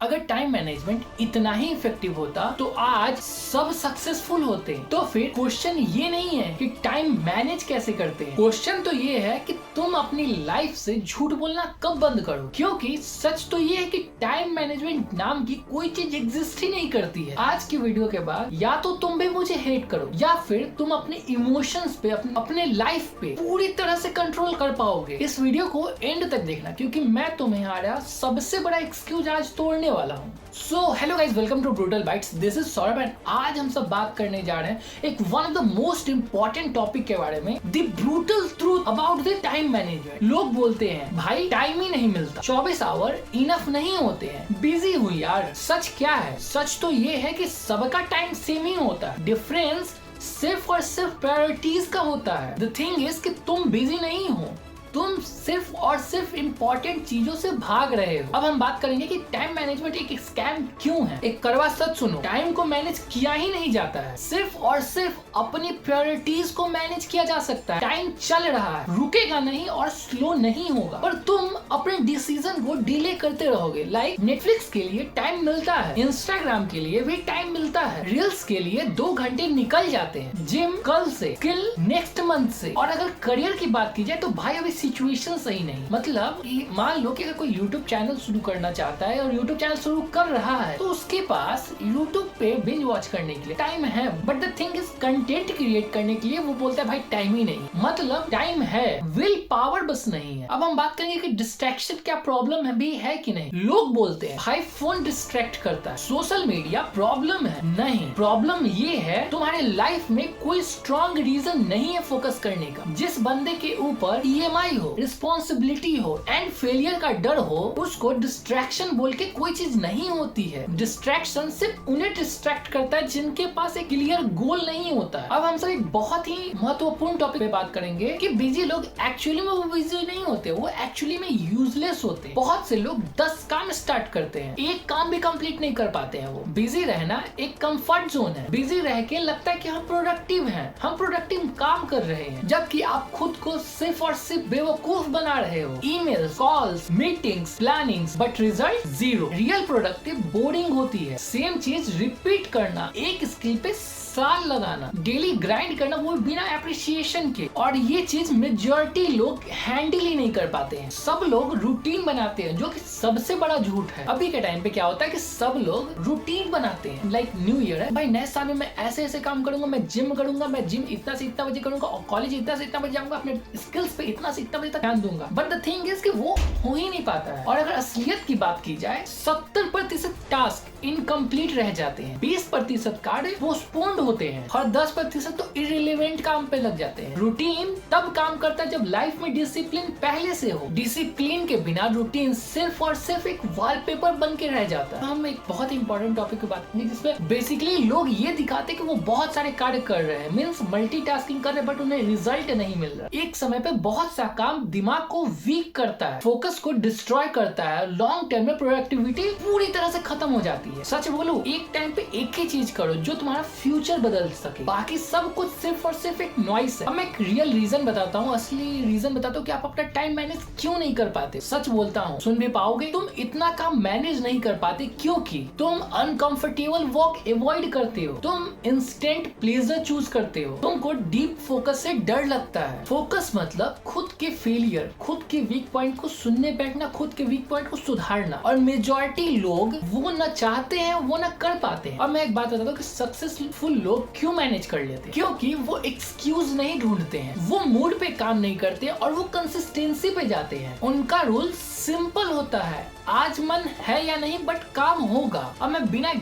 अगर time management इतना ही effective होता तो आज सब सक्सेसफुल होते। तो फिर क्वेश्चन ये नहीं है कि टाइम मैनेज कैसे करते हैं, क्वेश्चन तो ये है कि तुम अपनी लाइफ से झूठ बोलना कब बंद करो। क्योंकि सच तो ये है कि टाइम मैनेजमेंट नाम की कोई चीज एग्जिस्ट ही नहीं करती है। आज की वीडियो के बाद या तो तुम भी मुझे हेट करो या फिर तुम अपने इमोशंस पे अपने लाइफ पे पूरी तरह से कंट्रोल कर पाओगे। इस वीडियो को एंड तक देखना क्योंकि मैं तुम्हारा सबसे बड़ा एक्सक्यूज आज तोड़ने वाला हूँ। So hello guys, welcome to brutal bites. This is Saurabh and आज हम सब बात करने जा रहे हैं एक one of the most important topic के बारे में, the brutal truth about the time management. लोग बोलते हैं भाई टाइम ही नहीं मिलता, 24 आवर इनफ नहीं होते हैं, बिजी हूँ यार। सच क्या है? सच तो ये है कि सबका टाइम सेम ही होता है, डिफरेंस सिर्फ और सिर्फ प्रायोरिटीज का होता है। द थिंग इज कि तुम बिजी नहीं हो, तुम सिर्फ और सिर्फ इंपॉर्टेंट चीजों से भाग रहे हो। अब हम बात करेंगे कि टाइम मैनेजमेंट एक स्कैम क्यों है। एक कड़वा सच सुनो, टाइम को मैनेज किया ही नहीं जाता है, सिर्फ और सिर्फ अपनी प्रायोरिटीज को मैनेज किया जा सकता है। टाइम चल रहा है, रुकेगा नहीं और स्लो नहीं होगा, पर तुम अपने डिसीजन को डिले करते रहोगे। लाइक नेटफ्लिक्स के लिए टाइम मिलता है, इंस्टाग्राम के लिए भी टाइम मिलता है, रील्स के लिए 2 घंटे निकल जाते हैं, जिम कल से, स्किल नेक्स्ट मंथ से। और अगर करियर की बात की जाए तो भाई अभी सिचुएशन सही नहीं। मतलब मान लो कि अगर कोई YouTube चैनल शुरू करना चाहता है और YouTube चैनल शुरू कर रहा है तो उसके पास YouTube पे बिंज वॉच करने के लिए टाइम है, but the thing is content create करने के लिए वो बोलता है भाई टाइम ही नहीं। मतलब टाइम है, विल पावर बस नहीं है। अब हम बात करेंगे कि डिस्ट्रैक्शन क्या प्रॉब्लम है भी है कि नहीं। लोग बोलते हैं भाई फोन डिस्ट्रैक्ट करता है, सोशल मीडिया प्रॉब्लम है। नहीं, प्रॉब्लम ये है तुम्हारे लाइफ में कोई स्ट्रॉन्ग रीजन नहीं है फोकस करने का। जिस बंदे के ऊपर EMI हो, रिस्पॉन्सिबिलिटी हो एंड फेलियर का डर हो, उसको डिस्ट्रैक्शन बोल के कोई चीज नहीं होती है। डिस्ट्रैक्शन सिर्फ उन्हें डिस्ट्रैक्ट करता है जिनके पास एक क्लियर गोल नहीं होता है। अब हम सब एक बहुत ही महत्वपूर्ण टॉपिक पे बात करेंगे कि बिजी लोग एक्चुअली में वो बिजी नहीं होते, वो एक्चुअली में यूजलेस होते हैं। बहुत से लोग 10 काम स्टार्ट करते हैं, एक काम भी कंप्लीट नहीं कर पाते हैं। वो बिजी रहना एक कंफर्ट जोन है। बिजी रह के लगता है कि हम प्रोडक्टिव हैं, हम प्रोडक्टिव काम कर रहे हैं, जबकि आप खुद को सिर्फ और सिर्फ बेवकूफ बना रहे हो। Emails, calls, meetings, plannings, but result zero. Real productive boring होती है, सेम चीज रिपीट करना, एक स्किल पे साल लगाना, डेली ग्राइंड करना, वो बिना एप्रिसिएशन के। और ये चीज मेजॉरिटी लोग हैंडल ही नहीं कर पाते हैं। सब लोग रूटीन बनाते हैं, जो कि सबसे बड़ा झूठ है। अभी के टाइम पे क्या होता है कि सब लोग रूटीन बनाते हैं। लाइक न्यू ईयर है भाई, नए साल में मैं ऐसे ऐसे काम करूंगा, मैं जिम करूंगा, मैं जिम इतना से इतना बजे करूंगा और कॉलेज इतना से इतना बजे जाऊंगा, अपने स्किल्स पे इतना से इतना बजे तक ध्यान दूंगा। बट द थिंग इज कि वो हो ही नहीं पाता है। और अगर असलियत की बात की जाए, 70% टास्क इनकम्प्लीट रह जाते हैं, 20% कार्य पोस्टपोन्ड होते हैं और 10% तो इररिलेवेंट काम पे लग जाते हैं। रूटीन तब काम करता है जब लाइफ में डिसिप्लिन पहले से हो। डिसिप्लिन के बिना रूटीन सिर्फ और सिर्फ एक वॉलपेपर बन के रह जाता है। हम एक बहुत इंपॉर्टेंट टॉपिक की बात करेंगे जिसमें बेसिकली लोग ये दिखाते हैं कि वो बहुत सारे कार्य कर रहे हैं, मींस मल्टीटास्किंग कर रहे हैं, बट उन्हें रिजल्ट नहीं मिल रहा। एक समय पे बहुत सा काम दिमाग को वीक करता है, फोकस को डिस्ट्रॉय करता है, लॉन्ग टर्म में प्रोडक्टिविटी पूरी तरह से खत्म हो जाती है। सच बोलो, एक टाइम पे एक ही चीज करो जो तुम्हारा फ्यूचर बदल सके, बाकी सब कुछ सिर्फ और सिर्फ एक नॉइस है। अब मैं एक रियल रीजन बताता हूँ, असली रीजन बताता हूँ कि आप अपना टाइम मैनेज क्यों नहीं कर पाते। सच बोलता हूँ, सुन भी पाओगे। तुम इतना काम मैनेज नहीं कर पाते क्योंकि तुम अनकंफर्टेबल वर्क अवॉइड करते हो, तुम इंस्टेंट प्लेजर चूज करते हो, तुमको डीप फोकस से डर लगता है। फोकस मतलब खुद के फेलियर, खुद के वीक पॉइंट को सुनने बैठना, खुद के वीक पॉइंट को सुधारना। और मेजॉरिटी लोग वो न चाहते हैं, वो न कर पाते हैं। अब मैं एक बात बताता हूँ कि सक्सेसफुल लोग क्यों मैनेज कर लेते हैं, क्योंकि वो एक्सक्यूज नहीं ढूंढते हैं, वो मूड पे काम नहीं करते और वो कंसिस्टेंसी पे जाते हैं। उनका रूल सिंपल होता है, आज मन है या नहीं बट काम होगा। अब मैं बिना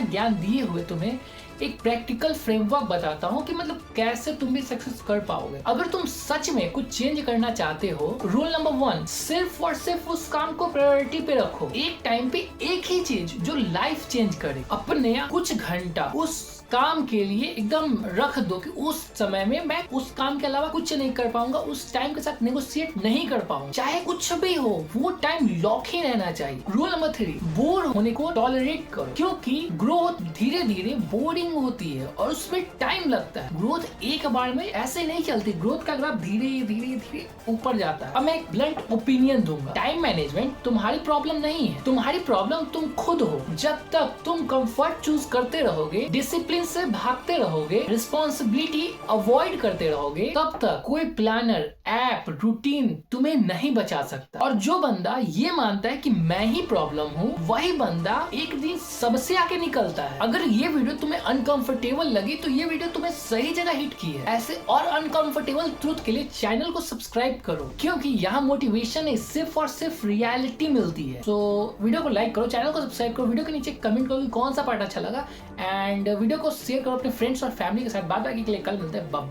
ज्ञान दिए हुए तुम्हें एक प्रैक्टिकल फ्रेमवर्क बताता हूँ कि मतलब कैसे तुम भी सक्सेस कर पाओगे। अगर तुम सच में कुछ चेंज करना चाहते हो, रूल नंबर 1, सिर्फ और सिर्फ उस काम को प्रायोरिटी पे रखो। एक टाइम पे एक ही चीज जो लाइफ चेंज करे। अपने कुछ घंटा उस काम के लिए एकदम रख दो कि उस समय में मैं उस काम के अलावा कुछ नहीं कर पाऊंगा, उस टाइम के साथ नेगोशिएट नहीं कर पाऊंगा, चाहे कुछ भी हो वो टाइम लॉक ही रहना चाहिए। रूल नंबर 3, बोर होने को टॉलरेट करो, क्योंकि ग्रोथ धीरे धीरे बोरिंग होती है और उसमें टाइम लगता है। ग्रोथ एक बार में ऐसे नहीं चलती, ग्रोथ का ग्राफ धीरे धीरे धीरे ऊपर जाता है। अब मैं एक ब्लंट ओपिनियन दूंगा, टाइम मैनेजमेंट तुम्हारी प्रॉब्लम नहीं है, तुम्हारी प्रॉब्लम तुम खुद हो। जब तक तुम कंफर्ट चूज करते रहोगे, डिसिप्लिन से भागते रहोगे, रिस्पॉन्सिबिलिटी अवॉइड करते रहोगे, तब तक कोई प्लानर, ऐप, रूटीन तुम्हें नहीं बचा सकता। और जो बंदा ये मानता है कि मैं ही प्रॉब्लम हूँ, वही बंदा एक दिन सबसे आगे निकलता है। अगर ये वीडियो तुम्हें अनकंफर्टेबल लगी तो ये वीडियो तुम्हें सही जगह हिट की है। ऐसे और अनकंफर्टेबल ट्रुथ के लिए चैनल को सब्सक्राइब करो, क्योंकि यहाँ मोटिवेशन है, सिर्फ और सिर्फ रियलिटी मिलती है। तो वीडियो को लाइक करो, चैनल को सब्सक्राइब करो, वीडियो के नीचे कमेंट करो कि कौन सा पार्ट अच्छा लगा, एंड वीडियो को शेयर करो अपने फ्रेंड्स और फैमिली के साथ। बात बाकी के लिए कल मिलते हैं, बाय।